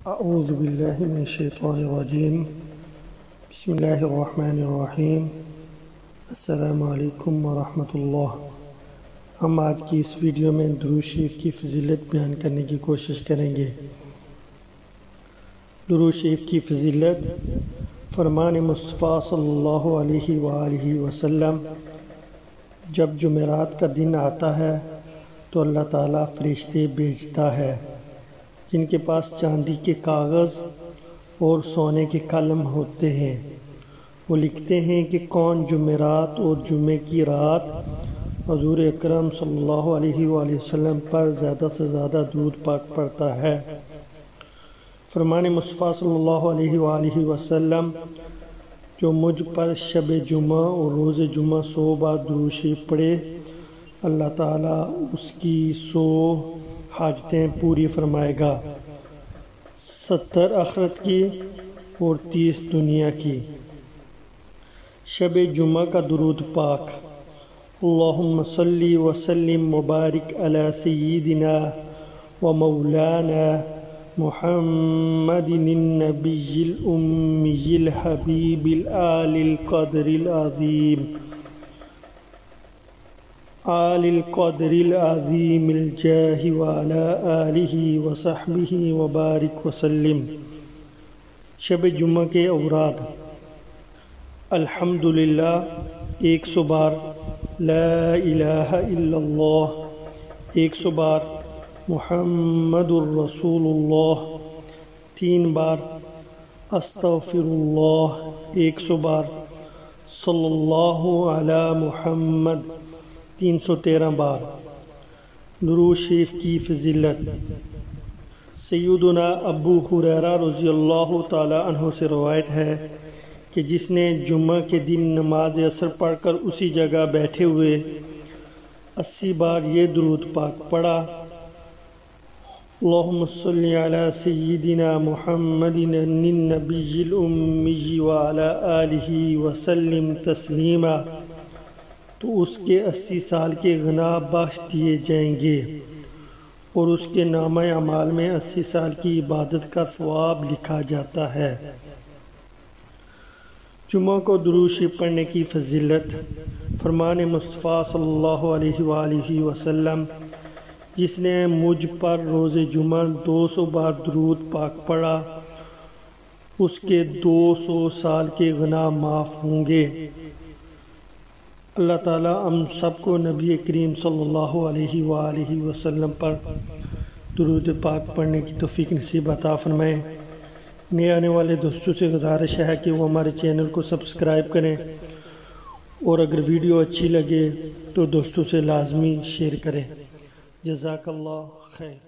اعوذ باللہ من الشیطان الرجیم بسم اللہ الرحمن الرحیم السلام علیکم ورحمۃ اللہ۔ ہم آج کی اس ویڈیو میں درود شریف کی فضیلت بیان کرنے کی کوشش کریں گے۔ درود شریف کی فضیلت، فرمان مصطفیٰ صلی اللہ علیہ وآلہ وسلم، جب جمعرات کا دن آتا ہے تو اللہ تعالیٰ فرشتے بھیجتا ہے جن کے پاس چاندی کے کاغذ اور سونے کے قلم ہوتے ہیں۔ وہ لکھتے ہیں کہ کون جمعرات اور جمعے کی رات حضور اکرم صلی اللہ علیہ وآلہ وسلم پر زیادہ سے زیادہ درود پاک پڑھتا ہے۔ فرمان مصطفیٰ صلی اللہ علیہ وآلہ وسلم، جو مجھ پر شب جمعہ اور روز جمعہ 100 بار درود شریف پڑھے، اللہ تعالیٰ اس کی 100 حاجتیں پوری فرمائے گا، 70 آخرت کی اور 30 دنیا کی۔ شب جمعہ کا درود پاک: اللہم صلی وسلم مبارک علی سیدنا و مولانا محمد النبی الامی الحبیب العالی القدر العظیم الجاہ وعلی آلہ وصحبہ وبارک وسلم۔ شب جمعہ کے اوراد: الحمدللہ 100 بار، لا الہ الا اللہ 100 بار، محمد الرسول اللہ 3 بار، استغفر اللہ 100 بار، صلی اللہ علی محمد 313 بار۔ درود شریف کی فضیلت: سیدنا ابو ہریرہ رضی اللہ تعالی عنہ سے روایت ہے کہ جس نے جمعہ کے دن نماز عصر پڑھ کر اسی جگہ بیٹھے ہوئے 80 بار یہ درود پاک پڑھا: اللہم صلی علی سیدنا محمد النبی الامی وعلی آلہ وسلم تسلیما، تو اس کے 80 سال کے گناہ بخش دیے جائیں گے اور اس کے نامہ اعمال میں 80 سال کی عبادت کا ثواب لکھا جاتا ہے۔ جمعہ کو درود شریف پڑھنے کی فضیلت: فرمان مصطفیٰ صلی اللہ علیہ وآلہ وسلم، جس نے مجھ پر روز جمعہ 200 بار درود پاک پڑھا، اس کے 200 سال کے گناہ معاف ہوں گے۔ اللہ تعالیٰ ہم سب کو نبی کریم صلی اللہ علیہ وآلہ وسلم پر درود پاک پڑھنے کی توفیق نصیب عطا فرمائے۔ نئے آنے والے دوستوں سے گزارش ہے کہ وہ ہمارے چینل کو سبسکرائب کریں، اور اگر ویڈیو اچھی لگے تو دوستوں سے لازمی شیئر کریں۔ جزاک اللہ خیر۔